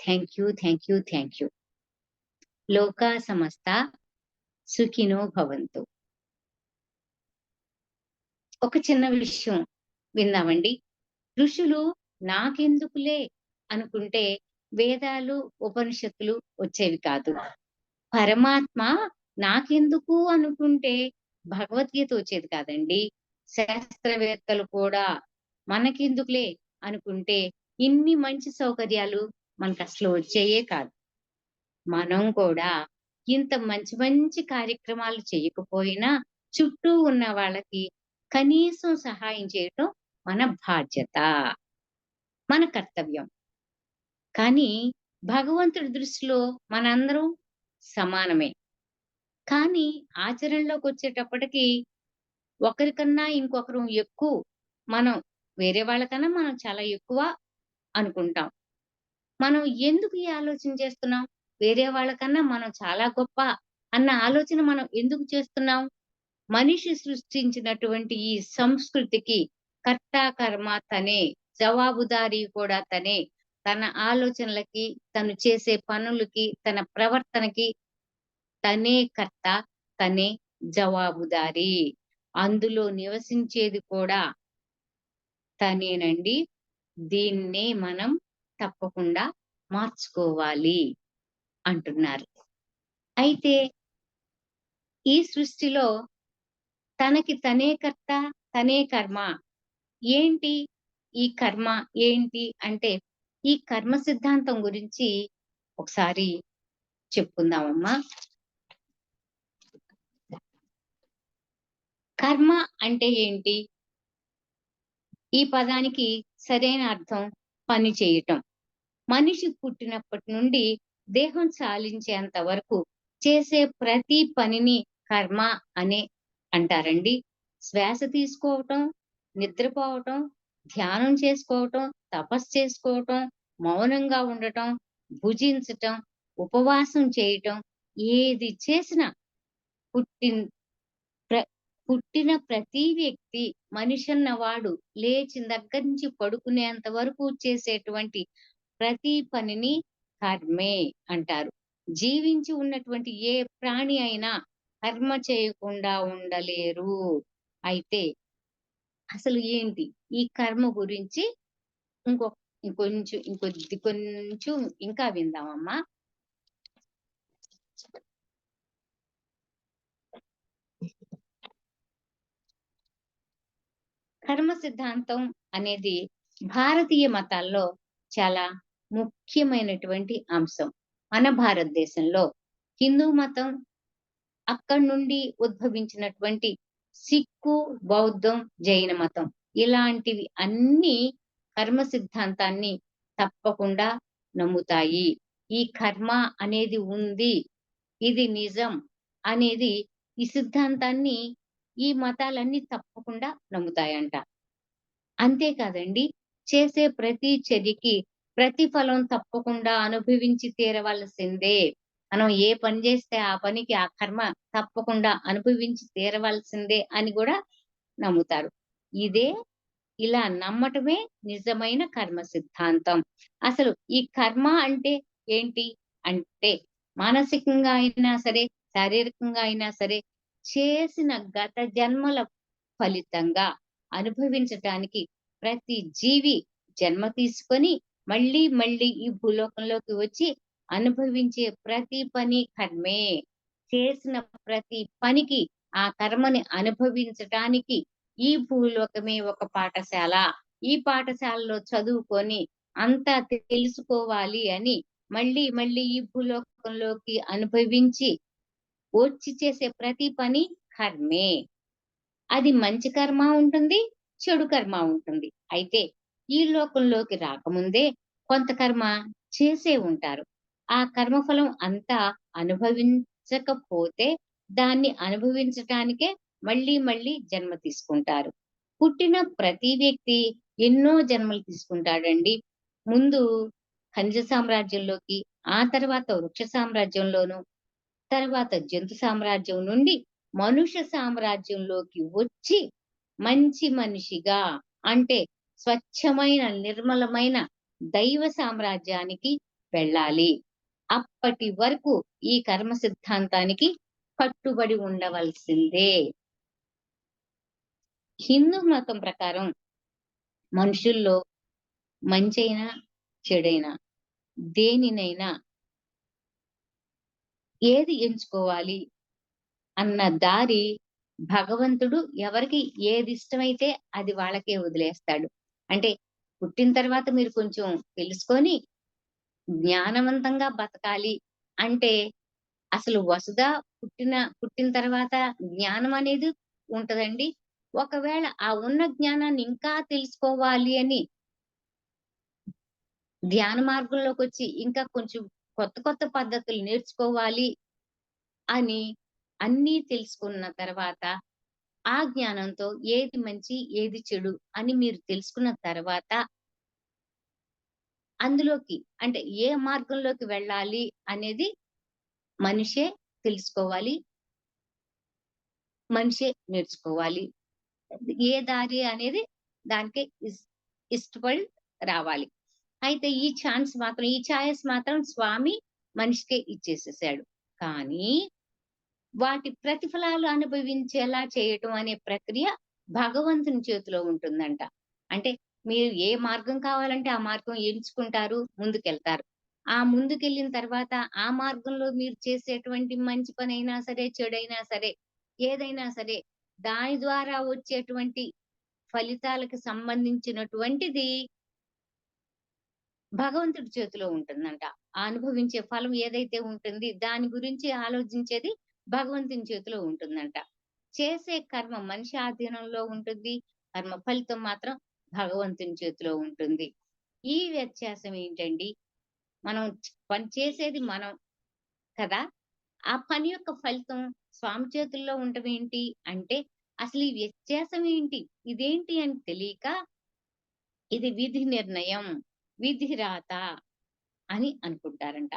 Thank you. Thank you. Thank you. లోకా సమస్త సుఖినో భవంతు. ఒక చిన్న విషయం విందామండి. ఋషులు నాకెందుకులే అనుకుంటే వేదాలు, ఉపనిషత్తులు వచ్చేవి కాదు. పరమాత్మ నాకెందుకు అనుకుంటే భగవద్గీత వచ్చేది కాదండి. శాస్త్రవేత్తలు కూడా మనకెందుకులే అనుకుంటే ఇన్ని మంచి సౌకర్యాలు మనకసలు వచ్చేయే కాదు. మనం కూడా ఇంత మంచి మంచి కార్యక్రమాలు చేయకపోయినా చుట్టూ ఉన్న వాళ్ళకి కనీసం సహాయం చేయటం మన బాధ్యత, మన కర్తవ్యం. కానీ భగవంతుడి దృష్టిలో మనందరం సమానమే. కానీ ఆచరణలోకొచ్చేటప్పటికి ఒకరికన్నా ఇంకొకరు ఎక్కువ, మనం వేరే వాళ్ళకన్నా మనం చాలా ఎక్కువ అనుకుంటాం. మనం ఎందుకు ఈ ఆలోచన చేస్తున్నాం? వేరే వాళ్ళకన్నా మనం చాలా గొప్ప అన్న ఆలోచన మనం ఎందుకు చేస్తున్నాం? మనిషి సృష్టించినటువంటి ఈ సంస్కృతికి కర్త, కర్మ తనే, జవాబుదారీ కూడా తనే. తన ఆలోచనలకి, తను చేసే పనులకి, తన ప్రవర్తనకి తనే కర్త, తనే జవాబుదారీ. అందులో నివసించేది కూడా తనేనండి. దీన్నే మనం తప్పకుండా మార్చుకోవాలి అంటున్నారు. అయితే ఈ సృష్టిలో తనకి తనే కర్త, తనే కర్మ. ఏంటి ఈ కర్మ ఏంటి అంటే, ఈ కర్మ సిద్ధాంతం గురించి ఒకసారి చెప్పుకుందామమ్మా. కర్మ అంటే ఏంటి? ఈ పదానికి సరైన అర్థం పని చేయటం. మనిషి పుట్టినప్పటి నుండి దేహం చాలించేంత వరకు చేసే ప్రతి పనిని కర్మ అనే అంటారండి. శ్వాస తీసుకోవటం, నిద్రపోవటం, ధ్యానం చేసుకోవటం, తపస్సు చేసుకోవటం, మౌనంగా ఉండటం, భుజించటం, ఉపవాసం చేయటం, ఏది చేసినా పుట్టిన ప్ర పుట్టిన ప్రతి వ్యక్తి మనిషన్నవాడు లేచిన దగ్గర నుంచి పడుకునేంత వరకు చేసేటువంటి ప్రతి పనిని కర్మే అంటారు. జీవించి ఉన్నటువంటి ఏ ప్రాణి అయినా కర్మ చేయకుండా ఉండలేరు. అయితే అసలు ఏంటి ఈ కర్మ గురించి ఇంకొ కొంచెం ఇంకా విందామమ్మా. కర్మ సిద్ధాంతం అనేది భారతీయ మతాల్లో చాలా ముఖ్యమైనటువంటి అంశం. మన భారతదేశంలో హిందూ మతం, అక్కడి నుండి ఉద్భవించినటువంటి సిక్కు, బౌద్ధం, జైన మతం ఇలాంటివి అన్నీ కర్మ సిద్ధాంతాన్ని తప్పకుండా నమ్ముతాయి. ఈ కర్మ అనేది ఉంది, ఇది నిజం అనేది ఈ సిద్ధాంతాన్ని ఈ మతాలన్నీ తప్పకుండా నమ్ముతాయంట. అంతేకాదండి, చేసే ప్రతి చర్యకి ప్రతిఫలం తప్పకుండా అనుభవించి తీరవలసిందే. మనం ఏ పని చేస్తే ఆ పనికి ఆ కర్మ తప్పకుండా అనుభవించి తీరవలసిందే అని గూడా నమ్ముతారు. ఇదే ఇలా నమ్మటమే నిజమైన కర్మ సిద్ధాంతం. అసలు ఈ కర్మ అంటే ఏంటి? అంటే మానసికంగా అయినా సరే, శారీరకంగా అయినా సరే చేసిన గత జన్మల ఫలితంగా అనుభవించటానికి ప్రతి జీవి జన్మ తీసుకొని మళ్ళీ మళ్ళీ ఈ భూలోకంలోకి వచ్చి అనుభవించే ప్రతి పని కర్మే. చేసిన ప్రతి పనికి ఆ కర్మని అనుభవించటానికి ఈ భూలోకమే ఒక పాఠశాల. ఈ పాఠశాలలో చదువుకొని అంతా తెలుసుకోవాలి అని మళ్ళీ మళ్ళీ ఈ భూలోకంలోకి అనుభవించి వచ్చి చేసే ప్రతి పని కర్మే. అది మంచి కర్మ ఉంటుంది, చెడు కర్మ ఉంటుంది. అయితే ఈ లోకంలోకి రాకముందే కొంత కర్మ చేసే ఉంటారు. ఆ కర్మఫలం అంతా అనుభవించకపోతే దాన్ని అనుభవించటానికే మళ్ళీ మళ్ళీ జన్మ తీసుకుంటారు. పుట్టిన ప్రతి వ్యక్తి ఎన్నో జన్మలు తీసుకుంటాడండి. ముందు ఖనిజ సామ్రాజ్యంలోకి, ఆ తర్వాత వృక్ష సామ్రాజ్యంలోను, తర్వాత జంతు సామ్రాజ్యం నుండి మనుష్య సామ్రాజ్యంలోకి వచ్చి మంచి మనిషిగా, అంటే స్వచ్ఛమైన నిర్మలమైన దైవ సామ్రాజ్యానికి వెళ్ళాలి. అప్పటి వరకు ఈ కర్మ సిద్ధాంతానికి కట్టుబడి ఉండవలసిందే. హిందూ మతం ప్రకారం మనుషుల్లో మంచైనా, చెడైనా దేనినైనా ఏది ఎంచుకోవాలి అన్న దారి భగవంతుడు ఎవరికి ఏది ఇష్టమైతే అది వాళ్ళకే వదిలేస్తాడు. అంటే పుట్టిన తర్వాత మీరు కొంచెం తెలుసుకొని జ్ఞానవంతంగా బతకాలి అంటే అసలు వసుధ పుట్టిన తర్వాత జ్ఞానం అనేది ఉంటదండి. ఒకవేళ ఆ ఉన్న జ్ఞానాన్ని ఇంకా తెలుసుకోవాలి అని ధ్యాన మార్గంలోకొచ్చి ఇంకా కొంచెం కొత్త కొత్త పద్ధతులు నేర్చుకోవాలి అని అన్నీ తెలుసుకున్న తర్వాత, ఆ జ్ఞానంతో ఏది మంచి, ఏది చెడు అని మీరు తెలుసుకున్న తర్వాత, అందులోకి అంటే ఏ మార్గంలోకి వెళ్ళాలి అనేది మనిషే తెలుసుకోవాలి. మనిషే నేర్చుకోవాలి. ఏ దారి అనేది దానికే ఇష్టపడి రావాలి. అయితే ఈ చాయిస్ మాత్రం స్వామి మనిషికే ఇచ్చేసేసాడు. కానీ వాటి ప్రతిఫలాలు అనుభవించేలా చేయటం అనే ప్రక్రియ భగవంతుని చేతిలో ఉంటుందంట. అంటే మీరు ఏ మార్గం కావాలంటే ఆ మార్గం ఎంచుకుంటారు, ముందుకెళ్తారు. ఆ ముందుకెళ్ళిన తర్వాత ఆ మార్గంలో మీరు చేసేటువంటి మంచి పనైనా సరే, చెడైనా సరే, ఏదైనా సరే దాని ద్వారా వచ్చేటువంటి ఫలితాలకు సంబంధించినటువంటిది భగవంతుడి చేతిలో ఉంటుందంట. ఆ అనుభవించే ఫలం ఏదైతే ఉంటుంది, దాని గురించి ఆలోచించేది భగవంతుని చేతిలో ఉంటుందంట. చేసే కర్మ మనిషి ఆధీనంలో ఉంటుంది. కర్మ ఫలితం మాత్రం భగవంతుని చేతిలో ఉంటుంది. ఈ వ్యత్యాసం ఏంటండి? మనం పని చేసేది మనం కదా! ఆ పని యొక్క ఫలితం స్వామి చేతుల్లో ఉండమేంటి అంటే, అసలు ఈ వ్యత్యాసం ఏంటి? ఇదేంటి అని తెలియక ఇది విధి నిర్ణయం, విధి రాత అని అనుకుంటారంట.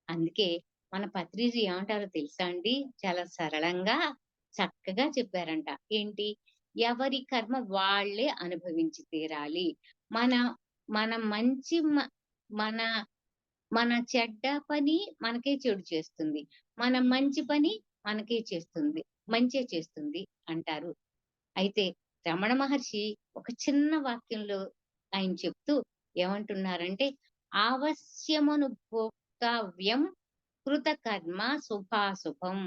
అందుకే మన పత్రిజీ ఏమంటారో తెలుసా అండి? చాలా సరళంగా, చక్కగా చెప్పారంట. ఏంటి? ఎవరి కర్మ వాళ్ళే అనుభవించి తీరాలి. మన మన మంచి మ మన మన చెడ్డ పని మనకే చెడు చేస్తుంది. మన మంచి పని మనకే చేస్తుంది. మంచే చేస్తుంది అంటారు. అయితే రమణ మహర్షి ఒక చిన్న వాక్యంలో ఆయన చెప్తూ ఏమంటున్నారంటే, "ఆవశ్యమను భోక్తవ్యం కృతకర్మ శుభాశుభం."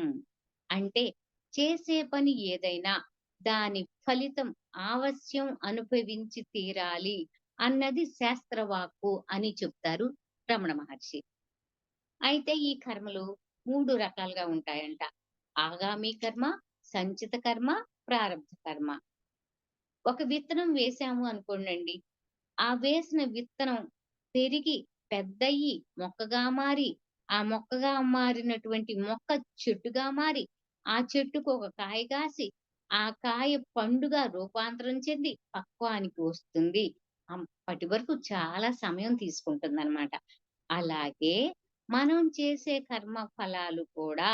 అంటే చేసే పని ఏదైనా దాని ఫలితం ఆవశ్యం అనుభవించి తీరాలి అన్నది శాస్త్రవాక్కు అని చెప్తారు రమణ మహర్షి. అయితే ఈ కర్మలు 3 రకాలుగా ఉంటాయంట. ఆగామి కర్మ, సంచిత కర్మ, ప్రారబ్ధ కర్మ. ఒక విత్తనం వేసాము అనుకోండండి. ఆ వేసిన విత్తనం పెరిగి పెద్దయ్యి మొక్కగా మారి, ఆ మొక్కగా మారినటువంటి మొక్క చెట్టుగా మారి, ఆ చెట్టుకు ఒక కాయ కాసి, ఆ కాయ పండుగా రూపాంతరం చెంది పక్వానికి వస్తుంది. అప్పటి వరకు చాలా సమయం తీసుకుంటుందనమాట. అలాగే మనం చేసే కర్మ ఫలాలు కూడా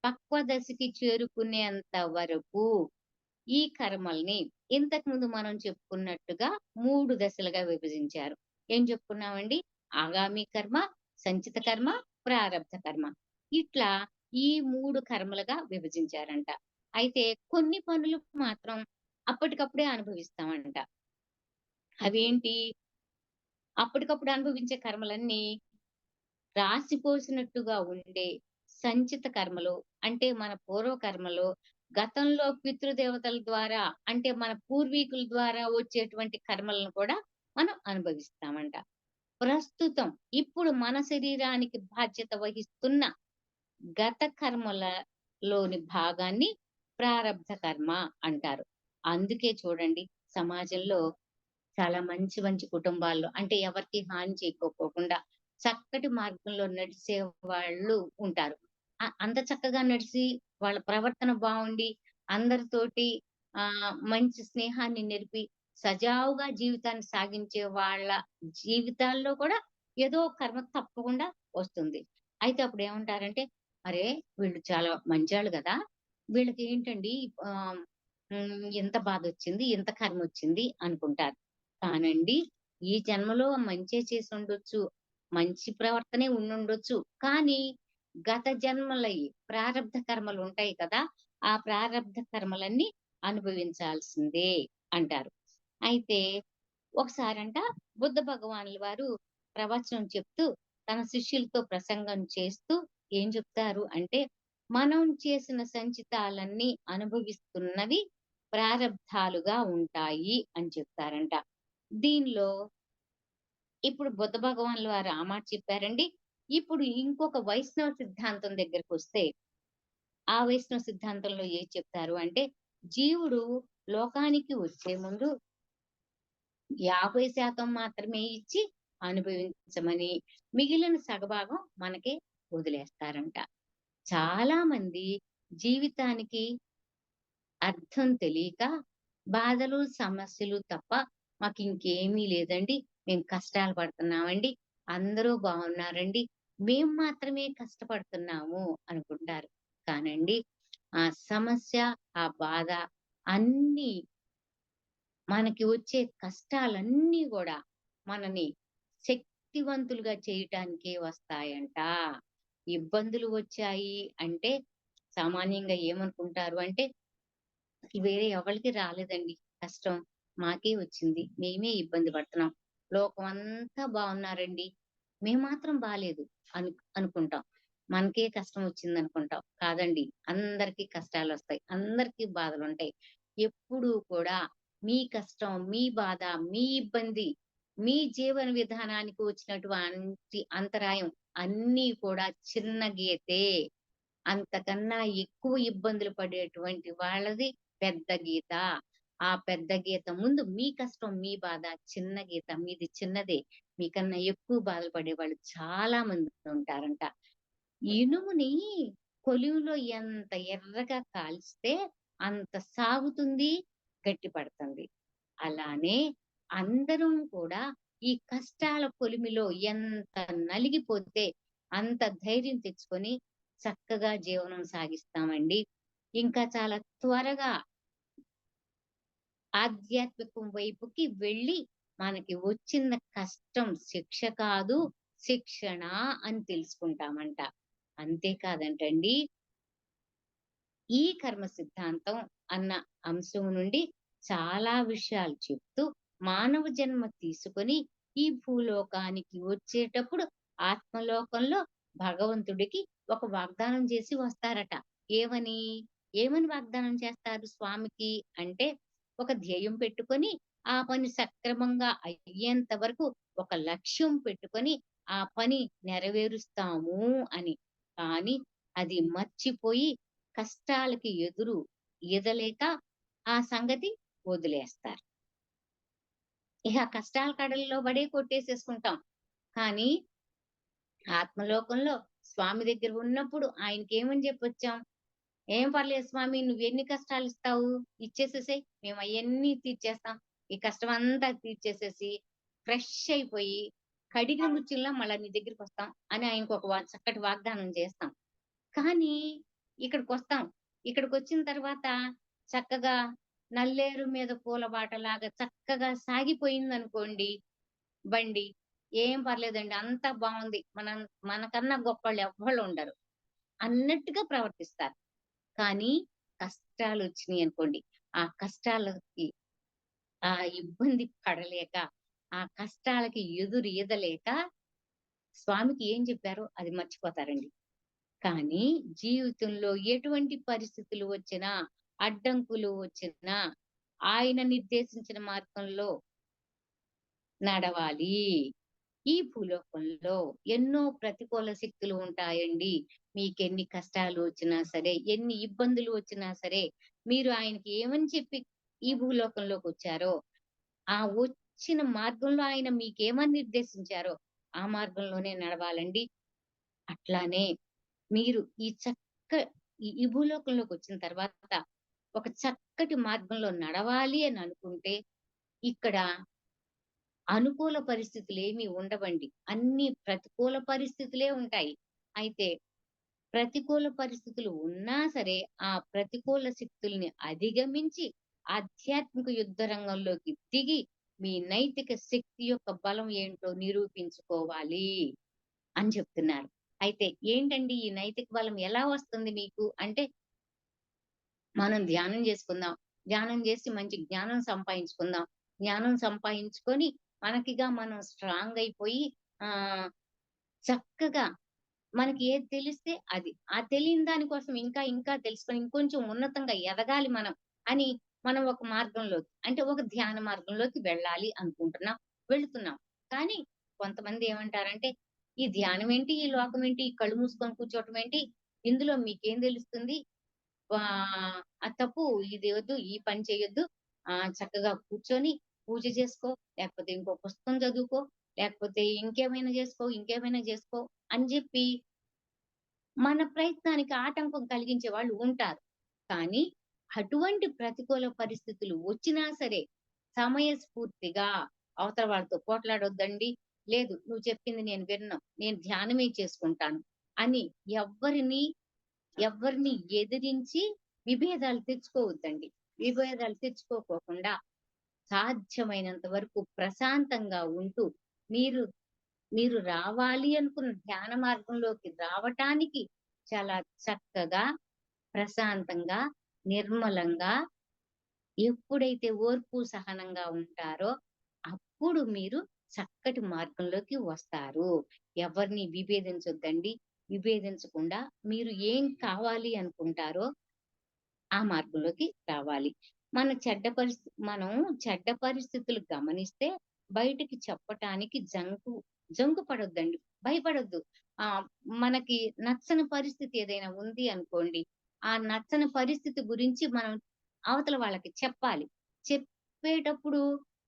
పక్వ దశకి చేరుకునేంత వరకు ఈ కర్మల్ని ఇంతకుముందు మనం చెప్పుకున్నట్టుగా 3 దశలుగా విభజించారు. ఏం చెప్పుకున్నామండి? ఆగామి కర్మ, సంచిత కర్మ, ప్రారబ్ధ కర్మ. ఇట్లా ఈ 3 కర్మలుగా విభజించారంట. అయితే కొన్ని పనులు మాత్రం అప్పటికప్పుడే అనుభవిస్తామంట. అవేంటి? అప్పటికప్పుడు అనుభవించే కర్మలన్నీ రాసిపోసినట్టుగా ఉండే సంచిత కర్మలు అంటే మన పూర్వ కర్మలు గతంలో పితృదేవతల ద్వారా అంటే మన పూర్వీకుల ద్వారా వచ్చేటువంటి కర్మలను కూడా మనం అనుభవిస్తామంట. ప్రస్తుతం ఇప్పుడు మన శరీరానికి బాధ్యత వహిస్తున్న గత కర్మలలోని భాగాన్ని ప్రారబ్ధ కర్మ అంటారు. అందుకే చూడండి సమాజంలో చాలా మంచి మంచి కుటుంబాల్లో అంటే ఎవరికీ హాని చేకోకోకుండా చక్కటి మార్గంలో నడిసే వాళ్ళు ఉంటారు. అంత చక్కగా నడిసి వాళ్ళ ప్రవర్తన బావుండి అందరితోటి మంచి స్నేహాన్ని నెరిపి సజావుగా జీవితాన్ని సాగించే వాళ్ళ జీవితాల్లో కూడా ఏదో కర్మ తప్పకుండా వస్తుంది. అయితే అప్పుడేమంటారంటే, "అరే! వీళ్ళు చాలా మంచోళ్ళు గదా! వీళ్ళకి ఏంటండి ఇంత బాధొచ్చింది, ఇంత కర్మొచ్చింది" అనుకుంటారు. కానండి ఈ జన్మలో మంచే చేసుండొచ్చు. మంచి ప్రవర్తనే ఉండుండొచ్చు. కానీ గత జన్మలయి ప్రారబ్ధ కర్మలుంటాయి కదా! ఆ ప్రారబ్ధ కర్మలన్నీ అనుభవించాల్సిందే అంటారు. అయితే ఒకసారంట బుద్ధ భగవానుల వారు ప్రవచనం చెప్తూ, తన శిష్యులతో ప్రసంగం చేస్తూ ఏం చెప్తారు అంటే, మనం చేసిన సంచితాలన్నీ అనుభవిస్తున్నవి ప్రారబ్ధాలుగా ఉంటాయి అని చెప్తారంట. దీనిలో ఇప్పుడు బుద్ధ భగవానుల వారు ఆ మాట చెప్పారండి. ఇప్పుడు ఇంకొక వైష్ణవ సిద్ధాంతం దగ్గరకొస్తే, ఆ వైష్ణవ సిద్ధాంతంలో ఏం చెప్తారు అంటే, జీవుడు లోకానికి వచ్చే ముందు 50% మాత్రమే ఇచ్చి అనుభవించమని, మిగిలిన సగభాగం మనకే వదిలేస్తారంట. చాలా మంది జీవితానికి అర్థం తెలియక బాధలు, సమస్యలు తప్ప మాకింకేమీ లేదండి. మేము కష్టాలు పడుతున్నామండి. అందరూ బావున్నారండి. మేము మాత్రమే కష్టపడుతున్నాము అనుకుంటారు. కానండి ఆ సమస్య, ఆ బాధ అన్నీ మనకి వచ్చే కష్టాలన్నీ గూడా మనని శక్తివంతులుగా చేయటానికే వస్తాయంట. ఇబ్బందులు వచ్చాయి అంటే సామాన్యంగా ఏమనుకుంటారు అంటే, వేరే ఎవళ్ళకి రాలేదండి కష్టం. మాకే వచ్చింది. మేమే ఇబ్బంది పడుతున్నాం. లోకం అంతా బావున్నారండి. మేము మాత్రం బాలేదు అనుకుంటాం. మనకే కష్టం వచ్చిందనుకుంటాం. కాదండి. అందరికీ కష్టాలొస్తాయి. అందరికీ బాధలుంటాయి. ఎప్పుడూ కూడా మీ కష్టం, మీ బాధ, మీ ఇబ్బంది, మీ జీవన విధానానికి వచ్చినటువంటి అంతరాయం అన్నీ కూడా చిన్న గీతే. అంతకన్నా ఎక్కువ ఇబ్బందులు పడేటువంటి వాళ్ళది పెద్ద గీత. ఆ పెద్ద గీత ముందు మీ కష్టం, మీ బాధ చిన్న గీత. మీది చిన్నదే. మీకన్నా ఎక్కువ బాధలు పడేవాళ్ళు చాలా మంది ఉంటారంట. ఇనుముని కొలిమిలో ఎంత ఎర్రగా కాల్చితే అంత సాగుతుంది, గట్టిపడుతుంది. అలానే అందరం కూడా ఈ కష్టాల కొలిమిలో ఎంత నలిగిపోతే అంత ధైర్యం తెచ్చుకొని చక్కగా జీవనం సాగిస్తామండి. ఇంకా చాలా త్వరగా ఆధ్యాత్మికం వైపుకి వెళ్ళి మనకి వచ్చిన కష్టం శిక్ష కాదు, శిక్షణ అని తెలుసుకుంటామంట. అంతే కాదంటండి, ఈ కర్మ సిద్ధాంతం అన్న అంశం నుండి చాలా విషయాలు చెప్తూ మానవ జన్మ తీసుకొని ఈ భూలోకానికి వచ్చేటప్పుడు ఆత్మలోకంలో భగవంతుడికి ఒక వాగ్దానం చేసి వస్తారట. ఏమని? ఏమని వాగ్దానం చేస్తారు స్వామికి అంటే, ఒక ధ్యేయం పెట్టుకొని ఆ పని సక్రమంగా అయ్యేంత వరకు ఒక లక్ష్యం పెట్టుకొని ఆ పని నెరవేరుస్తాము అని. కానీ అది మర్చిపోయి కష్టాలకి ఎదురు ఈదలేక ఆ సంగతి వదిలేస్తారు. ఇహ కష్టాల కడలిలో పడే కొట్టేసేసుకుంటాం. కానీ ఆత్మలోకంలో స్వామి దగ్గర ఉన్నప్పుడు ఆయనకేమని జెప్పొచ్చాం? "ఏం పర్లేదు స్వామి నువ్వెన్ని కష్టాలిస్తావు? ఇచ్చేసేసేయి. మేమయన్నీ తీర్చేస్తాం. ఈ కష్టమంతా తీర్చేసేసి, ఫ్రెష్ అయిపోయి, కడిగిన ముత్యంలా మళ్ళా నీ దగ్గరికొస్తాం" అని ఆయనకొక చక్కటి వాగ్దానం చేస్తాం. కానీ ఇక్కడికొస్తాం. ఇక్కడికొచ్చిన తర్వాత చక్కగా నల్లేరు మీద పూల బాటలాగా చక్కగా సాగిపోయిందనుకోండి బండి. ఏం పర్లేదండి. అంతా బావుంది. మనకన్నా గొప్పోళ్ళు ఎవ్వళ్ళు ఉండరు అన్నట్టుగా ప్రవర్తిస్తారు. కానీ కష్టాలొచ్చినియనుకోండి, ఆ కష్టాలకి ఆ ఇబ్బంది పడలేక, ఆ కష్టాలకి ఎదురు ఈదలేక స్వామికి ఏం చెప్పారో అది మర్చిపోతారండి. కానీ జీవితంలో ఎటువంటి పరిస్థితులు వచ్చినా, అడ్డంకులు వచ్చినా, ఆయన నిర్దేశించిన మార్గంలో నడవాలి. ఈ భూలోకంలో ఎన్నో ప్రతికూల శక్తులు ఉంటాయండి. మీకెన్ని కష్టాలు వచ్చినా సరే, ఎన్ని ఇబ్బందులు వచ్చినా సరే, మీరు ఆయనకి ఏమని చెప్పి ఈ భూలోకంలోకొచ్చారో, ఆ వచ్చిన మార్గంలో ఆయన మీకేమని నిర్దేశించారో, ఆ మార్గంలోనే నడవాలండి. అట్లానే మీరు ఈ భూలోకంలోకొచ్చిన తర్వాత ఒక చక్కటి మార్గంలో నడవాలి అని అనుకుంటే, ఇక్కడ అనుకూల పరిస్థితులేమి ఉండవండి. అన్ని ప్రతికూల పరిస్థితులే ఉంటాయి. అయితే ప్రతికూల పరిస్థితులు ఉన్నా సరే, ఆ ప్రతికూల శక్తుల్ని అధిగమించి ఆధ్యాత్మిక యుద్ధ రంగంలోకి దిగి, మీ నైతిక శక్తి యొక్క బలం ఏంటో నిరూపించుకోవాలి. అని చెప్తున్నారు. అయితే ఏంటండి ఈ నైతిక బలం ఎలా వస్తుంది మీకు అంటే, మనం ధ్యానం చేసుకుందాం. ధ్యానం చేసి మంచి జ్ఞానం సంపాదించుకుందాం. జ్ఞానం సంపాదించుకొని మనకిగా మనం స్ట్రాంగ్ అయిపోయి ఆహ్, చక్కగా మనకి ఏది తెలిస్తే అది. ఆ తెలియని దాని కోసం ఇంకా ఇంకా తెలుసుకొని ఇంకొంచెం ఉన్నతంగా ఎదగాలి మనం అని మనం ఒక మార్గంలోకి అంటే ఒక ధ్యాన మార్గంలోకి వెళ్ళాలి అనుకుంటున్నాం. వెళుతున్నాం. కానీ కొంతమంది ఏమంటారంటే, "ఈ ధ్యానం ఏంటి? ఈ లోకం ఏంటి? ఈ కళ్ళు మూసుకొని కూర్చోవటం ఏంటి? ఇందులో మీకేం తెలుస్తుంది? అది తప్పు. ఇది వద్దు. ఈ పని చేయొద్దు. చక్కగా కూర్చొని పూజ చేసుకో. లేకపోతే ఇంకో పుస్తకం చదువుకో. లేకపోతే ఇంకేమైనా చేసుకో, ఇంకేమైనా చేసుకో" అని జెప్పి మన ప్రయత్నానికి ఆటంకం కలిగించే వాళ్ళు ఉంటారు. కానీ అటువంటి ప్రతికూల పరిస్థితులు వచ్చినా సరే సమయస్ఫూర్తిగా అవతల వాళ్ళతో పోట్లాడొద్దండి. లేదు నువ్వు చెప్పింది నేను వినను. నేను ధ్యానమే చేసుకుంటాను అని ఎవ్వరిని, ఎవ్వరిని ఎదిరించి విభేదాలు తెచ్చుకోవద్దండి. విభేదాలు తెచ్చుకోకోకుండా సాధ్యమైనంత వరకు ప్రశాంతంగా ఉంటూ మీరు మీరు రావాలి అనుకున్న ధ్యాన మార్గంలోకి రావటానికి చాలా చక్కగా, ప్రశాంతంగా, నిర్మలంగా ఎప్పుడైతే ఓర్పు, సహనంగా ఉంటారో అప్పుడు మీరు చక్కటి మార్గంలోకి వస్తారు. ఎవరిని విభేదించొద్దండి. విభేదించకుండా మీరు ఏం కావాలి అనుకుంటారో ఆ మార్గంలోకి రావాలి. మనం చెడ్డ పరిస్థితులు గమనిస్తే బయటికి చెప్పటానికి జంకు పడొద్దండి. భయపడొద్దు. ఆహ్, మనకి నచ్చని పరిస్థితి ఏదైనా ఉంది అనుకోండి. ఆ నచ్చని పరిస్థితి గురించి మనం అవతల వాళ్ళకి చెప్పాలి. చెప్పేటప్పుడు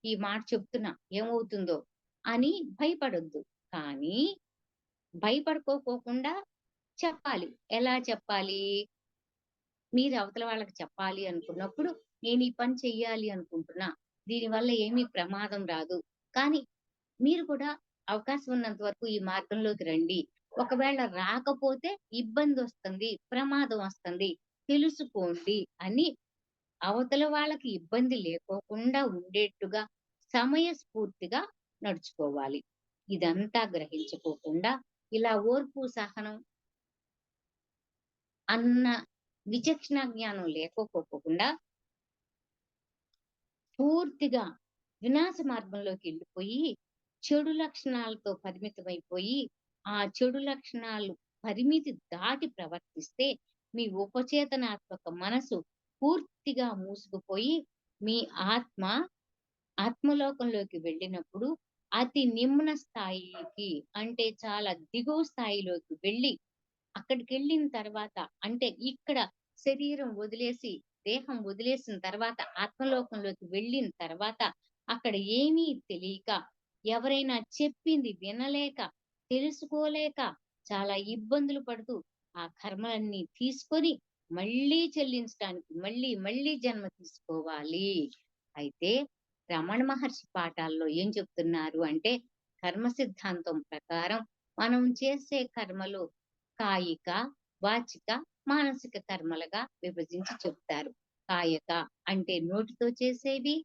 ఈ మాట చెప్తున్నా ఏమవుతుందో అని భయపడొద్దు. కానీ భయపడుకోకోకుండా చెప్పాలి. ఎలా చెప్పాలి? మీరు అవతల వాళ్ళకి చెప్పాలి అనుకున్నప్పుడు, నేను ఈ పని చెయ్యాలి అనుకుంటున్నా. దీనివల్ల ఏమీ ప్రమాదం రాదు. కానీ మీరు కూడా అవకాశం ఉన్నంత వరకు ఈ మార్గంలోకి రండి. ఒకవేళ రాకపోతే ఇబ్బందొస్తుంది, ప్రమాదం వస్తుంది. తెలుసుకోండి అని అవతల వాళ్ళకి ఇబ్బంది లేకోకుండా ఉండేట్టుగా సమయస్ఫూర్తిగా నడుచుకోవాలి. ఇదంతా గ్రహించుకోకుండా ఇలా ఓర్పు, సహనం అన్న విచక్షణ జ్ఞానం లేకపోకుండా పూర్తిగా వినాశ మార్గంలోకెళ్ళిపోయి, చెడు లక్షణాలతో పరిమితమైపోయి, ఆ చెడు లక్షణాలు పరిమితి దాటి ప్రవర్తిస్తే, మీ ఉపచేతనాత్మక మనసు పూర్తిగా మూసుకుపోయి, మీ ఆత్మ ఆత్మలోకంలోకి వెళ్ళినప్పుడు, అతి నిమ్న స్థాయికి అంటే చాలా దిగువ స్థాయిలోకి వెళ్ళి అక్కడికెళ్ళిన తర్వాత అంటే ఇక్కడ శరీరం వదిలేసి, దేహం వదిలేసిన తర్వాత ఆత్మలోకంలోకి వెళ్ళిన తర్వాత అక్కడ ఏమీ తెలియక, ఎవరైనా చెప్పింది వినలేక, తెలుసుకోలేక చాలా ఇబ్బందులు పడుతూ ఆ కర్మలన్నీ తీసుకొని మళ్ళీ చెల్లించటానికి మళ్ళీ మళ్ళీ జన్మ తీసుకోవాలి. అయితే రమణ మహర్షి పాఠాల్లో ఏం చెప్తున్నారు అంటే కర్మ సిద్ధాంతం ప్రకారం మనం చేసే కర్మలు కాయిక, వాచిక, మానసిక కర్మలుగా విభజించి చెప్తారు. కాయక అంటే నోటితో చేసేవి,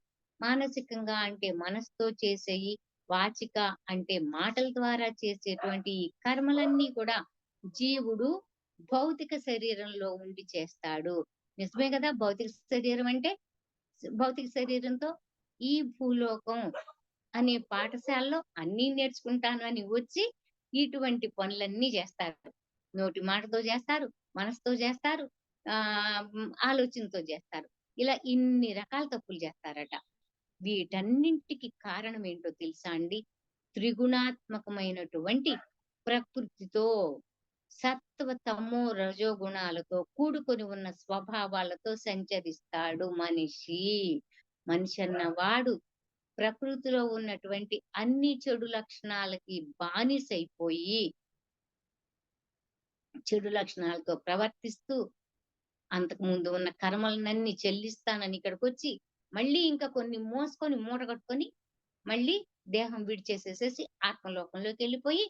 మానసికంగా అంటే మనసుతో చేసేయి, వాచిక అంటే మాటల ద్వారా చేసేటువంటి ఈ కర్మలన్నీ కూడా జీవుడు భౌతిక శరీరంలో ఉండి చేస్తాడు. నిజమే గదా! భౌతిక శరీరం అంటే భౌతిక శరీరంతో ఈ భూలోకం అనే పాఠశాలలో అన్నీ నేర్చుకుంటాను అని వచ్చి, ఇటువంటి పనులన్నీ జేస్తారు. నోటి మాటతో జేస్తారు, మనసుతో జేస్తారు, ఆలోచనతో జేస్తారు. ఇలా ఇన్ని రకాల తప్పులు జేస్తారట. వీటన్నింటికి కారణం ఏంటో తెలుసా అండి? త్రిగుణాత్మకమైనటువంటి ప్రకృతితో సత్వ, తమో, రజో గుణాలతో కూడుకొని ఉన్న స్వభావాలతో సంచరిస్తాడు మనిషి. మనిషి అన్నవాడు ప్రకృతిలో ఉన్నటువంటి అన్ని చెడు లక్షణాలకి బానిసైపోయి, చెడు లక్షణాలతో ప్రవర్తిస్తూ, అంతకుముందు ఉన్న కర్మలనన్నీ చెల్లిస్తానని ఇక్కడికొచ్చి, మళ్ళీ ఇంకా కొన్ని మోసుకొని మూట కట్టుకొని, మళ్ళీ దేహం విడిచేసేసేసి ఆత్మలోకంలోకెళ్ళిపోయి,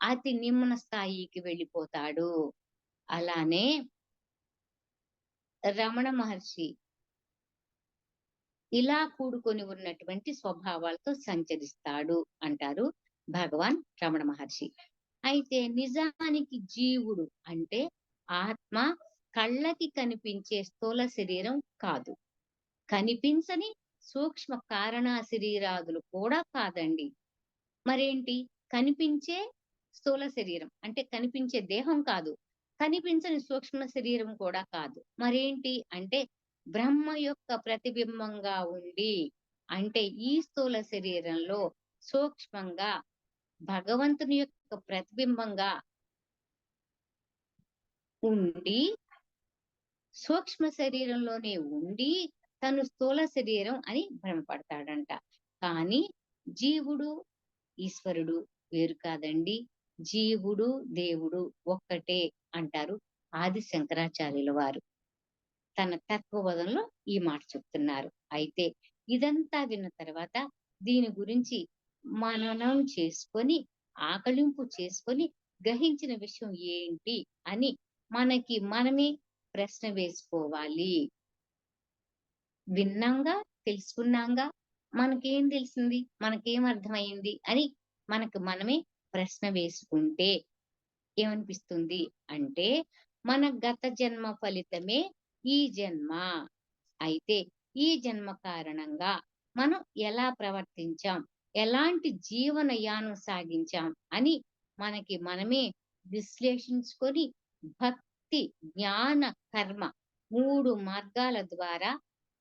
అతి నిమ్న స్థాయికి వెళ్ళిపోతాడు. అలానే రమణ మహర్షి ఇలా కూడుకొని ఉన్నటువంటి స్వభావాలతో సంచరిస్తాడు అంటారు భగవాన్ రమణ మహర్షి. అయితే నిజానికి జీవుడు అంటే ఆత్మ కళ్ళకి కనిపించే స్థూల శరీరం కాదు. కనిపించని సూక్ష్మ కారణ శరీరాదులు కూడా కాదండి. మరేంటి? కనిపించే స్థూల శరీరం. అంటే కనిపించే దేహం కాదు. కనిపించని సూక్ష్మ శరీరం కూడా కాదు. మరేంటి? అంటే బ్రహ్మ యొక్క ప్రతిబింబంగా ఉండి, అంటే ఈ స్థూల శరీరంలో సూక్ష్మంగా భగవంతుని యొక్క ప్రతిబింబంగా ఉండి, సూక్ష్మ శరీరంలోనే ఉండి, తను స్థూల శరీరం అని భ్రమపడతాడంట. కానీ జీవుడు, ఈశ్వరుడు వేరు కాదండి. జీవుడు, దేవుడు ఒక్కటే అంటారు ఆది శంకరాచార్యుల వారు. తన తత్వబోధనలో ఈ మాట చెప్తున్నారు. అయితే ఇదంతా విన్న తర్వాత దీని గురించి మననం చేసుకొని, ఆకళింపు చేసుకొని, గ్రహించిన విషయం ఏంటి అని మనకి మనమే ప్రశ్న వేసుకోవాలి. విన్నాంగా, తెలుసుకున్నాంగా, మనకేం తెలిసింది? మనకేం అర్థమయింది? అని మనకు మనమే ప్రశ్న వేసుకుంటే ఏమనిపిస్తుంది అంటే, మన గత జన్మ ఫలితమే ఈ జన్మ. అయితే ఈ జన్మ కారణంగా మనం ఎలా ప్రవర్తించాం? ఎలాంటి జీవనయానం సాగించాం? అని మనకి మనమే విశ్లేషించుకొని భక్తి, జ్ఞాన, కర్మ 3 మార్గాల ద్వారా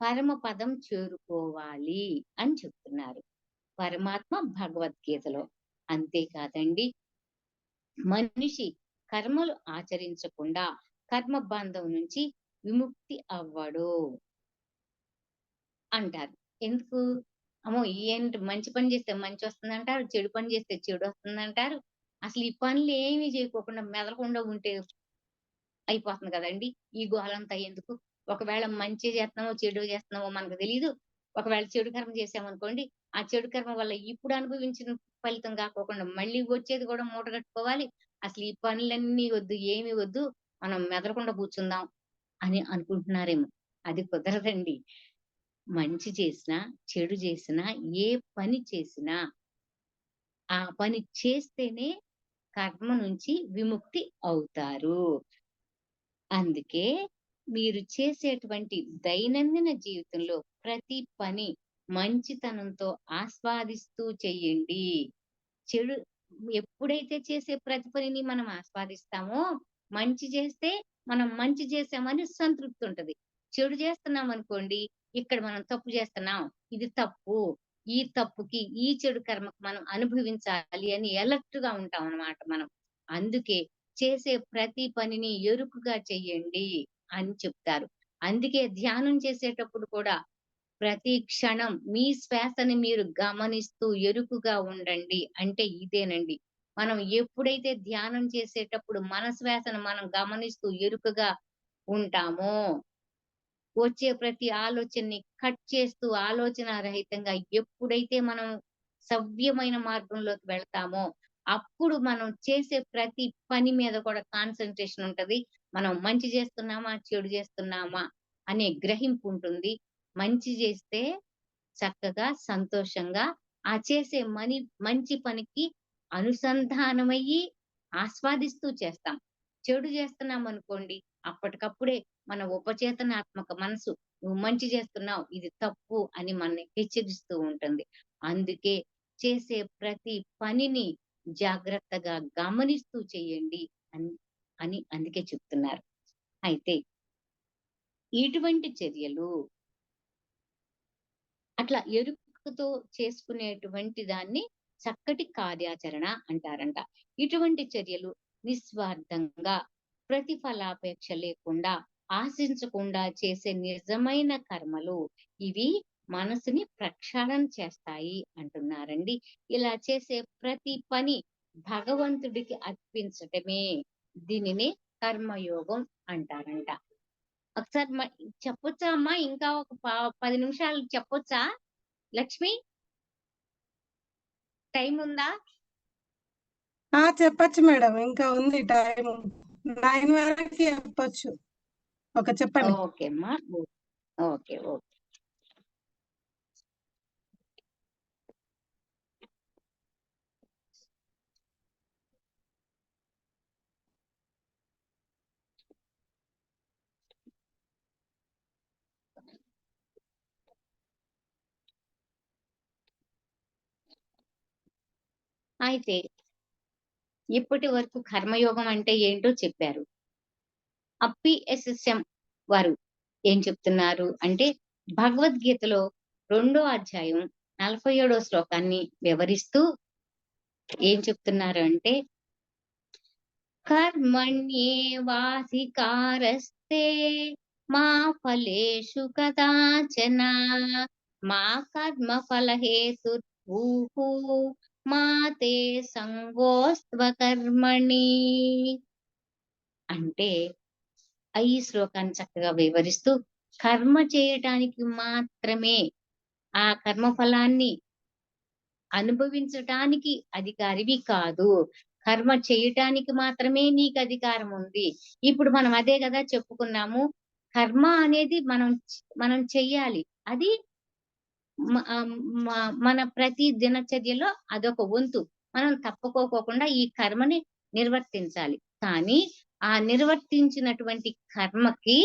పరమపదం చేరుకోవాలి అని చెప్తున్నారు పరమాత్మ భగవద్గీతలో. అంతేకాదండి, మనిషి కర్మలు ఆచరించకుండా కర్మ బంధం నుంచి విముక్తి అవ్వడు అంటారు. ఎందుకు? అమ్మో! ఏంటి మంచి పని చేస్తే మంచొస్తుందంటారు. చెడు పని చేస్తే చెడొస్తుందంటారు. అసలు ఈ పనులేమి చేయకోకుండా మెదలకుండా ఉంటే అయిపోతుంది కదండీ! ఈ గోలంతా ఎందుకు? ఒకవేళ మంచి చేస్తున్నామో, చెడు చేస్తున్నామో మనకు తెలీదు. ఒకవేళ చెడు కర్మ చేశామనుకోండి, ఆ చెడు కర్మ వల్ల ఇప్పుడు అనుభవించిన ఫలితం కాకోకుండా మళ్ళీ వచ్చేది కూడా మూటగట్టుకోవాలి. అసలు ఈ పనులన్నీ వద్దు, ఏమి వద్దు. మనం మెదలకుండా కూర్చుందాం అని అనుకుంటున్నారేమో. అది కుదరదండి. మంచి చేసినా, చెడు చేసినా, ఏ పని చేసినా, ఆ పని చేస్తేనే కర్మ నుంచి విముక్తి అవుతారు. అందుకే మీరు చేసేటువంటి దైనందిన జీవితంలో ప్రతి పని మంచితనంతో ఆస్వాదిస్తూ చెయ్యండి. చెడు ఎప్పుడైతే చేసే ప్రతి పనిని మనం ఆస్వాదిస్తామో, మంచి చేస్తే మనం మంచి చేశామని సంతృప్తి ఉంటది. చెడు చేస్తున్నామనుకోండి, ఇక్కడ మనం తప్పు చేస్తున్నాం. ఇది తప్పు. ఈ తప్పుకి, ఈ చెడు కర్మకు మనం అనుభవించాలి అని అలర్ట్‌గా ఉంటామనమాట మనం. అందుకే చేసే ప్రతి పనిని ఎరుకుగా చెయ్యండి అని చెప్తారు. అందుకే ధ్యానం చేసేటప్పుడు కూడా ప్రతి క్షణం మీ శ్వాసని మీరు గమనిస్తూ ఎరుకుగా ఉండండి. అంటే ఇదేనండి. మనం ఎప్పుడైతే ధ్యానం చేసేటప్పుడు మన శ్వాసను మనం గమనిస్తూ ఎరుకగా ఉంటామో, వచ్చే ప్రతి ఆలోచనని కట్ చేస్తూ ఆలోచన రహితంగా ఎప్పుడైతే మనం సవ్యమైన మార్గంలోకి వెళ్తామో, అప్పుడు మనం చేసే ప్రతి పని మీద కూడా కాన్సంట్రేషన్ ఉంటది. మనం మంచి చేస్తున్నామా? చెడు చేస్తున్నామా? అనే గ్రహింపు ఉంటుంది. మంచి చేస్తే చక్కగా, సంతోషంగా ఆ చేసే మంచి పనికి అనుసంధానమయ్యి ఆస్వాదిస్తూ చేస్తాం. చెడు చేస్తున్నామనుకోండి, అప్పటికప్పుడే మన ఉపచేతనాత్మక మనసు నువ్వు మంచి చేస్తున్నావు, ఇది తప్పు అని మనని హెచ్చరిస్తూ ఉంటుంది. అందుకే చేసే ప్రతి పనిని జాగ్రత్తగా గమనిస్తూ చేయండి అని అందుకే చెప్తున్నారు. అయితే ఇటువంటి చర్యలు అట్లా ఎరుకతో చేసుకునేటువంటి దాన్ని చక్కటి కార్యాచరణ అంటారంట. ఇటువంటి చర్యలు నిస్వార్థంగా, ప్రతిఫలాపేక్ష లేకుండా, ఆశించకుండా చేసే నిజమైన కర్మలు. ఇవి మనసుని ప్రక్షాళన చేస్తాయి అంటున్నారండి. ఇలా చేసే ప్రతి పని భగవంతుడికి అర్పించటమే. దీనినే కర్మయోగం అంటారంట. ఒకసారి చెప్పొచ్చా అమ్మా? ఇంకా ఒక 10 నిమిషాలు చెప్పొచ్చా? లక్ష్మి, టైం ఉందా? చెప్పొచ్చు మేడం. ఇంకా ఉంది టైము. 9 వరకు చెప్పొచ్చు. చెప్పండి. ఓకే అమ్మా. ఓకే. ఓకే. అయితే ఇప్పటి వరకు కర్మయోగం అంటే ఏంటో చెప్పారు. పిఎస్ఎస్ఎం వారు ఏం చెప్తున్నారు అంటే, భగవద్గీతలో 2వ అధ్యాయం 47వ శ్లోకాన్ని వివరిస్తూ ఏం చెప్తున్నారు అంటే, కర్మణ్యేవాధికారస్తే మా ఫలేషు కదాచన మా కర్మ ఫలహేతుర్భూః మా తే సంగోస్త్వ కర్మణి. అంటే ఈ శ్లోకాన్ని చక్కగా వివరిస్తూ, కర్మ చేయటానికి మాత్రమే, ఆ కర్మ ఫలాన్ని అనుభవించటానికి అధికారివి కాదు. కర్మ చేయటానికి మాత్రమే నీకు అధికారం ఉంది. ఇప్పుడు మనం అదే గదా చెప్పుకున్నాము. కర్మ అనేది మనం చెయ్యాలి. అది మ ఆహ్, మ మన ప్రతి దినచర్యలో అదొక వంతు. మనం తప్పుకోకోకుండా ఈ కర్మని నిర్వర్తించాలి. కానీ, ఆ నిర్వర్తించినటువంటి కర్మకి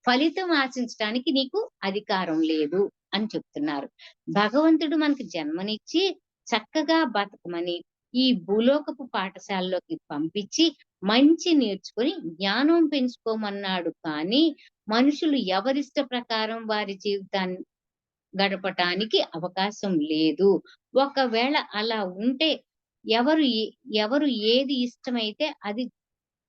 ఫలితం ఆశించటానికి నీకు అధికారం లేదు అని చెప్తున్నారు. భగవంతుడు మనకి జన్మనిచ్చి చక్కగా బతకమని ఈ భూలోకపు పాఠశాలలోకి పంపించి మంచి నేర్చుకొని జ్ఞానం పెంచుకోమన్నాడు కానీ, మనుషులు ఎవరిష్ట ప్రకారం వారి జీవితాన్ని గడపటానికి అవకాశం లేదు. ఒకవేళ అలా ఉంటే ఎవరు ఏ ఎవరు ఏది ఇష్టమైతే అది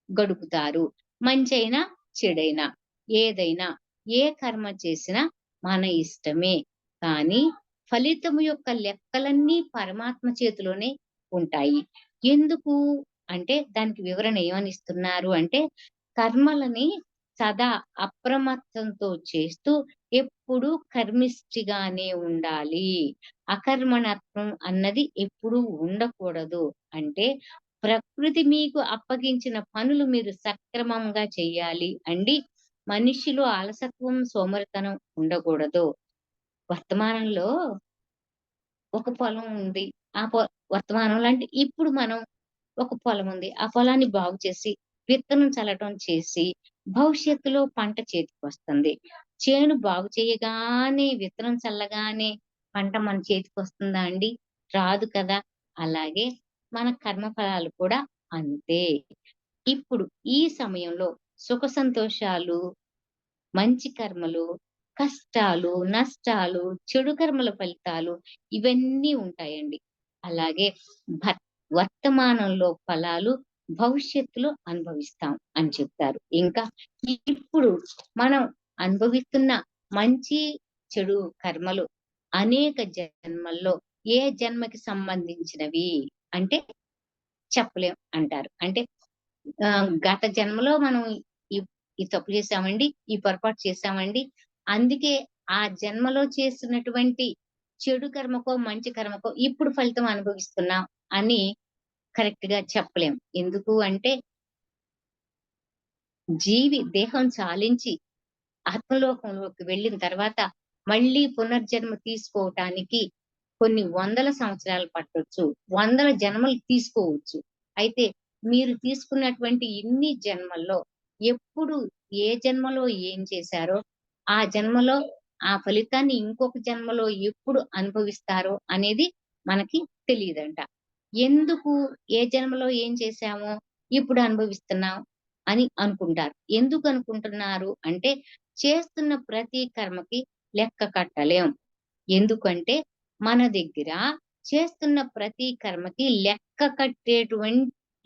గడుపుతారు. మంచైనా, చెడైనా, ఏదైనా, ఏ కర్మ చేసినా మన ఇష్టమే. కానీ ఫలితము యొక్క లెక్కలన్నీ పరమాత్మ చేతిలోనే ఉంటాయి. ఎందుకు అంటే దానికి వివరణ ఏమనిస్తున్నారు అంటే, కర్మలని సదా అప్రమత్తంతో చేస్తూ ఎప్పుడూ కర్మిష్టిగానే ఉండాలి. అకర్మణత్వం అన్నది ఎప్పుడూ ఉండకూడదు. అంటే ప్రకృతి మీకు అప్పగించిన పనులు మీరు సక్రమంగా చెయ్యాలి అండి. మనిషిలో అలసత్వం, సోమరితనం ఉండకూడదు. వర్తమానంలో ఒక పొలం ఉంది. ఆ పొ వర్తమానంలో అంటే ఇప్పుడు మనం ఒక పొలం ఉంది. ఆ పొలాన్ని బాగు చేసి, విత్తనం చల్లటం చేసి, భవిష్యత్తులో పంట చేతికొస్తుంది. చేను బాగు చేయగానే, విత్తనం చల్లగానే పంట మన చేతికొస్తుందా అండి? రాదు కదా! అలాగే మన కర్మ ఫలాలు కూడా అంతే. ఇప్పుడు ఈ సమయంలో సుఖ సంతోషాలు, మంచి కర్మలు, కష్టాలు, నష్టాలు, చెడు కర్మల ఫలితాలు ఇవన్నీ ఉంటాయండి. అలాగే భ వర్తమానంలో ఫలాలు భవిష్యత్తులో అనుభవిస్తాం అని చెప్తారు. ఇంకా ఇప్పుడు మనం అనుభవిస్తున్న మంచి, చెడు కర్మలు అనేక జన్మల్లో ఏ జన్మకి సంబంధించినవి అంటే చెప్పలేం అంటారు. అంటే గత జన్మలో మనం ఈ ఈ తప్పు చేశామండి, ఈ పొరపాటు చేశామండి. అందుకే ఆ జన్మలో చేసినటువంటి చెడు కర్మకో, మంచి కర్మకో ఇప్పుడు ఫలితం అనుభవిస్తున్నాం అని కరెక్ట్‌గా చెప్పలేం. ఎందుకు అంటే దేహం చాలించి ఆత్మలోకంలోకి వెళ్ళిన తర్వాత మళ్ళీ పునర్జన్మ తీసుకోవటానికి కొన్ని వందల సంవత్సరాలు పట్టొచ్చు. వందల జన్మలు తీసుకోవచ్చు. అయితే మీరు తీసుకున్నటువంటి ఇన్ని జన్మల్లో ఎప్పుడు ఏ జన్మలో ఏం చేశారో, ఆ జన్మలో ఆ ఫలితాన్ని ఇంకొక జన్మలో ఎప్పుడు అనుభవిస్తారో అనేది మనకి తెలీదంట. ఎందుకు ఏ జన్మలో ఏం చేశామో ఇప్పుడు అనుభవిస్తున్నాం అని అనుకుంటారు. ఎందుకు అనుకుంటున్నారు అంటే చేస్తున్న ప్రతి కర్మకి లెక్క కట్టలేం. ఎందుకంటే మన దగ్గర చేస్తున్న ప్రతి కర్మకి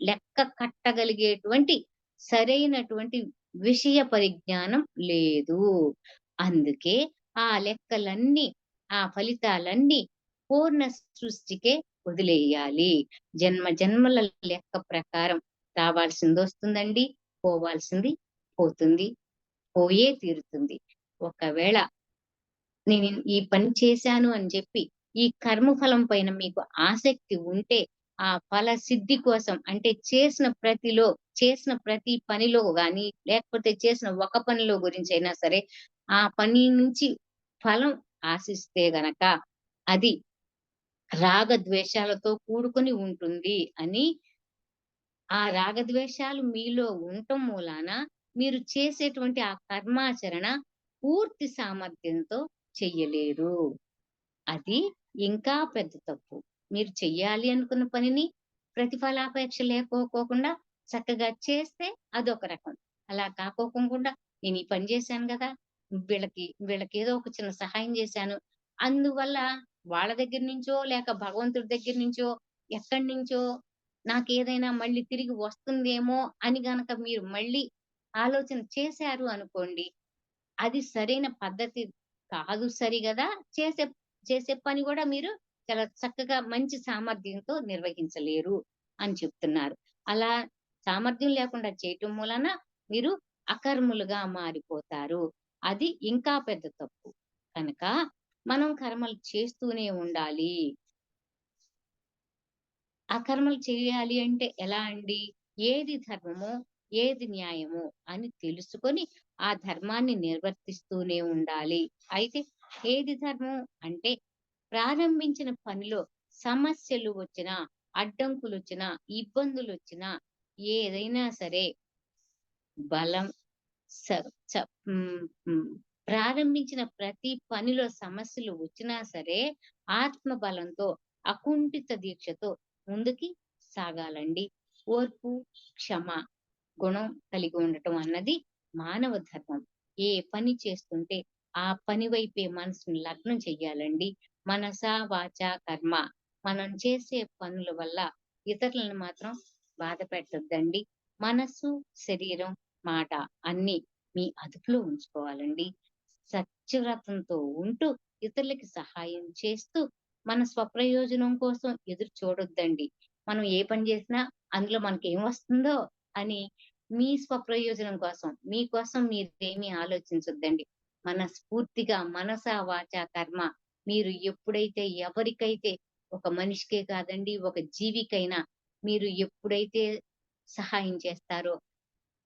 లెక్క కట్టగలిగేటువంటి సరైనటువంటి విషయ పరిజ్ఞానం లేదు. అందుకే ఆ లెక్కలన్నీ, ఆ ఫలితాలన్నీ పూర్ణ సృష్టికే వదిలేయాలి. జన్మ జన్మల లెక్క ప్రకారం రావాల్సిందొస్తుందండి. పోవాల్సింది పోతుంది. పోయే తీరుతుంది. ఒకవేళ నేను ఈ పని చేశాను అని చెప్పి, ఈ కర్మఫలం పైన మీకు ఆసక్తి ఉంటే, ఆ ఫల సిద్ధి కోసం అంటే చేసిన ప్రతి పనిలో గాని, లేకపోతే చేసిన ఒక పనిలో గురించైనా సరే, ఆ పని నుంచి ఫలం ఆశిస్తే గనక, అది రాగద్వేషాలతో కూడుకొని ఉంటుంది అని, ఆ రాగద్వేషాలు మీలో ఉండటం మూలాన మీరు చేసేటువంటి ఆ కర్మాచరణ పూర్తి సామర్థ్యంతో చెయ్యలేరు. అది ఇంకా పెద్ద తప్పు. మీరు చెయ్యాలి అనుకున్న పనిని ప్రతిఫలాపేక్ష లేకోకుండా చక్కగా చేస్తే అదొక రకం. అలా కాకోకుండా నేను ఈ పని చేశాను గదా! వీళ్ళకేదో ఒక చిన్న సహాయం చేశాను. అందువల్ల వాళ్ళ దగ్గర నుంచో, లేక భగవంతుడి దగ్గర నుంచో, ఎక్కడి నుంచో నాకేదైనా మళ్ళీ తిరిగి వస్తుందేమో అని గనక మీరు మళ్ళీ ఆలోచన చేశారు అనుకోండి, అది సరైన పద్ధతి కాదు సరిగదా! చేసే చేసే పని గూడా మీరు చాలా చక్కగా మంచి సామర్థ్యంతో నిర్వహించలేరు అని చెప్తున్నారు. అలా సామర్థ్యం లేకుండా చేయటం మూలన మీరు అకర్ములుగా మారిపోతారు. అది ఇంకా పెద్ద తప్పు. కనుక మనం కర్మలు చేస్తూనే ఉండాలి. ఆ కర్మలు చేయాలి అంటే ఎలా అండి? ఏది ధర్మమో, ఏది న్యాయమో అని తెలుసుకొని ఆ ధర్మాన్ని నిర్వర్తిస్తూనే ఉండాలి. అయితే ఏది ధర్మం అంటే ప్రారంభించిన పనిలో సమస్యలు వచ్చినా, అడ్డంకులొచ్చినా, ఇబ్బందులొచ్చినా ఏదైనా సరే బలం స చ హ్మ్. హ్మ్. ప్రారంభించిన ప్రతి పనిలో సమస్యలు వచ్చినా సరే, ఆత్మ బలంతో, అకుంఠిత దీక్షతో ముందుకి సాగాలండి. ఓర్పు, క్షమ గుణం కలిగి ఉండటం అన్నది మానవ ధర్మం. ఏ పని చేస్తుంటే ఆ పని వైపే మనసుని లగ్నం చెయ్యాలండి. మనస, వాచ, కర్మ మనం చేసే పనుల వల్ల ఇతరులను మాత్రం బాధ పెట్టొద్దండి. మనస్సు, శరీరం, మాట అన్నీ మీ అదుపులో ఉంచుకోవాలండి. సత్యవ్రతంతో ఉంటూ ఇతరులకి సహాయం చేస్తూ మన స్వప్రయోజనం కోసం ఎదురు చూడొద్దండి. మనం ఏ పని చేసినా అందులో మనకేం వస్తుందో అని మీ స్వప్రయోజనం కోసం, మీకోసం మీరేమీ ఆలోచించొద్దండి. మనస్ఫూర్తిగా మనస, వాచ, కర్మ మీరు ఎప్పుడైతే ఎవరికైతే ఒక మనిషికే కాదండి, ఒక జీవికైనా మీరు ఎప్పుడైతే సహాయం చేస్తారో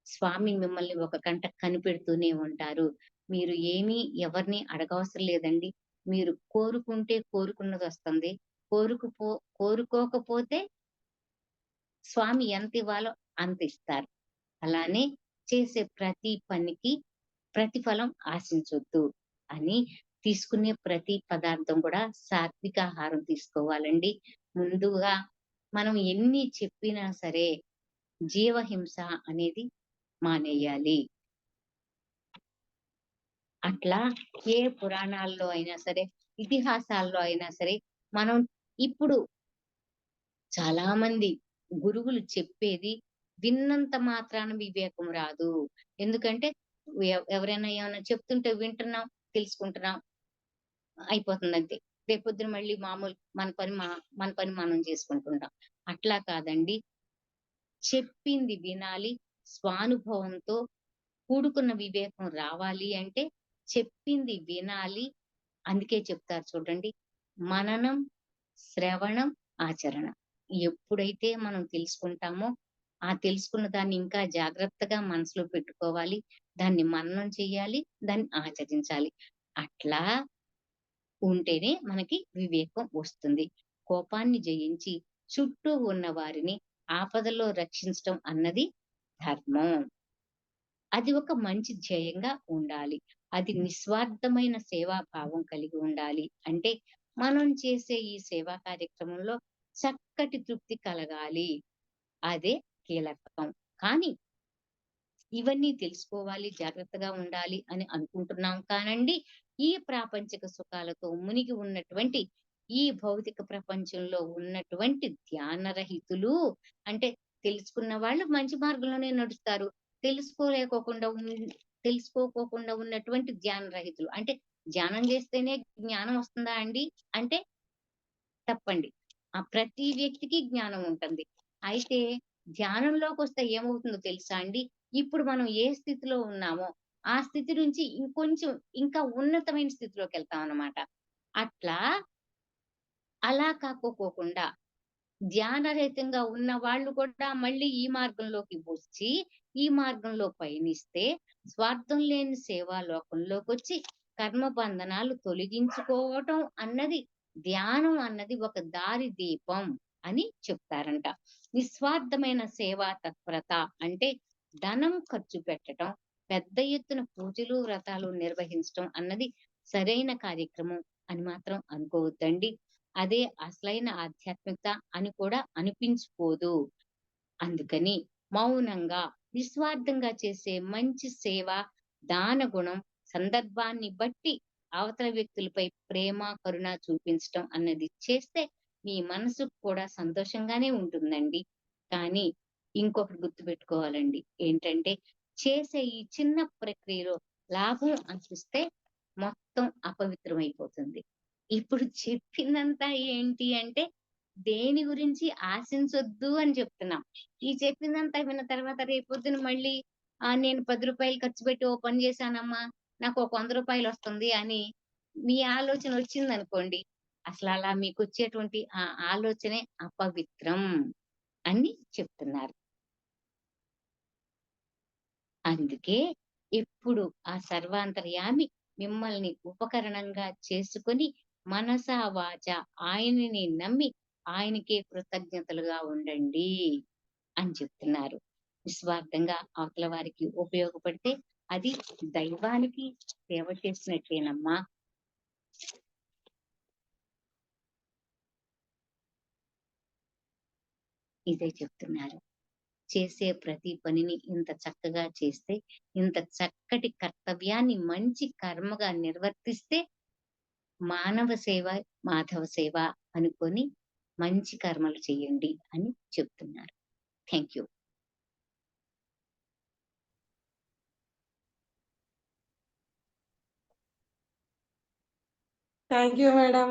స్వామి మిమ్మల్ని ఒక కంట కనిపెడుతూనే ఉంటారు. మీరు ఏమీ ఎవరిని అడగవసరం లేదండి. మీరు కోరుకుంటే కోరుకున్నదొస్తుంది. కోరుకుపో కోరుకోకపోతే స్వామి ఎంతివ్వాలో అంతిస్తారు. అలానే చేసే ప్రతి పనికి ప్రతిఫలం ఆశించొద్దు అని తీసుకునే ప్రతి పదార్థం కూడా సాత్విక ఆహారం తీసుకోవాలండి. ముందుగా మనం ఎన్ని చెప్పినా సరే జీవహింస అనేది మానేయాలి. అట్లా ఏ పురాణాల్లో అయినా సరే, ఇతిహాసాల్లో అయినా సరే, మనం ఇప్పుడు చాలా మంది గురువులు చెప్పేది విన్నంత మాత్రాన వివేకం రాదు. ఎందుకంటే ఎవరైనా ఏమన్నా చెప్తుంటే వింటున్నాం, తెలుసుకుంటున్నాం, అయిపోతుందంతే. రేపొద్దున మళ్ళీ మామూలు మన పని మనం చేసుకుంటుంటాం. అట్లా కాదండి. చెప్పింది వినాలి. స్వానుభవంతో కూడుకున్న వివేకం రావాలి అంటే చెప్పింది వినాలి. అందుకే చెప్తారు చూడండి. మననం, శ్రవణం, ఆచరణ. ఎప్పుడైతే మనం తెలుసుకుంటామో, ఆ తెలుసుకున్న దాన్ని ఇంకా జాగ్రత్తగా మనసులో పెట్టుకోవాలి. దాన్ని మననం చెయ్యాలి. దాన్ని ఆచరించాలి. అట్లా ఉంటేనే మనకి వివేకం వస్తుంది. కోపాన్ని జయించి చుట్టూ ఉన్న వారిని ఆపదలో రక్షించటం అన్నది ధర్మం. అది ఒక మంచి ధ్యేయంగా ఉండాలి. అది నిస్వార్థమైన సేవాభావం కలిగి ఉండాలి. అంటే మనం చేసే ఈ సేవా కార్యక్రమంలో చక్కటి తృప్తి కలగాలి. అదే కీలకం. కానీ ఇవన్నీ తెలుసుకోవాలి, జాగ్రత్తగా ఉండాలి అని అనుకుంటున్నాం కానండి, ఈ ప్రాపంచిక సుఖాలతో మునిగి ఉన్నటువంటి ఈ భౌతిక ప్రపంచంలో ఉన్నటువంటి ధ్యానరహితులు అంటే తెలుసుకున్న వాళ్ళు మంచి మార్గంలోనే నడుస్తారు. తెలుసుకోలేకోకుండా ఉన్ తెలుసుకోకోకుండా ఉన్నటువంటి ధ్యాన రహితులు. అంటే ధ్యానం చేస్తేనే జ్ఞానం వస్తుందా అండి? అంటే తప్పండి. ప్రతి వ్యక్తికి జ్ఞానం ఉంటుంది. అయితే ధ్యానంలోకొస్తే ఏమవుతుందో తెలుసా అండి? ఇప్పుడు మనం ఏ స్థితిలో ఉన్నామో, ఆ స్థితి నుంచి ఇంకొంచెం ఇంకా ఉన్నతమైన స్థితిలోకెళ్తామనమాట. అట్లా అలా కాకోకోకుండా ధ్యానరహితంగా ఉన్న వాళ్ళు కూడా మళ్ళీ ఈ మార్గంలోకి వచ్చి, ఈ మార్గంలో పయనిస్తే స్వార్థం లేని సేవా లోకంలోకొచ్చి కర్మ బంధనాలు తొలగించుకోవటం అన్నది ధ్యానం అన్నది ఒక దారి దీపం అని చెప్తారంట. నిస్వార్థమైన సేవా తత్పరత అంటే ధనం ఖర్చు పెట్టటం, పెద్ద ఎత్తున పూజలు, వ్రతాలు నిర్వహించటం అన్నది సరైన కార్యక్రమం అని మాత్రం అనుకోవద్దండి. అదే అసలైన ఆధ్యాత్మికత అని కూడా అనిపించుకోదు. అందుకని మౌనంగా, నిస్వార్థంగా చేసే మంచి సేవ, దాన గుణం, సందర్భాన్ని బట్టి అవతల వ్యక్తులపై ప్రేమ, కరుణ చూపించటం అన్నది చేస్తే మీ మనసుకు కూడా సంతోషంగానే ఉంటుందండి. కానీ ఇంకొకటి గుర్తుపెట్టుకోవాలండి. ఏంటంటే చేసే ఈ చిన్న ప్రక్రియలో లాభం అనిపిస్తే మొత్తం అపవిత్రమైపోతుంది. ఇప్పుడు చెప్పిందంతా ఏంటి అంటే దేని గురించి ఆశించొద్దు అని చెప్తున్నాం. ఈ చెప్పిందంతా విన్న తర్వాత రేపొద్దున మళ్ళీ నేను రూ. 10 ఖర్చు పెట్టి ఓ పని చేశానమ్మా, నాకు ఒక రూ. 100 వస్తుంది అని మీ ఆలోచన వచ్చిందనుకోండి. అసలలా మీకొచ్చేటువంటి ఆ ఆలోచనే అపవిత్రం అని చెప్తున్నారు. అందుకే ఎప్పుడు ఆ సర్వాంతర్యామి మిమ్మల్ని ఉపకరణంగా చేసుకొని మనసా వాచా ఆయనని నమ్మి ఆయనకే కృతజ్ఞతలుగా ఉండండి అని చెప్తున్నారు. నిస్వార్థంగా అవతల వారికి ఉపయోగపడితే అది దైవానికి సేవ చేసినట్టేనమ్మా. ఇదే చెప్తున్నారు. చేసే ప్రతి పనిని ఇంత చక్కగా చేస్తే, ఇంత చక్కటి కర్తవ్యాన్ని మంచి కర్మగా నిర్వర్తిస్తే మానవ సేవ, మాధవ సేవ అనుకొని మంచి కర్మలు చేయండి అని చెప్తున్నారు. Thank you. Thank you madam.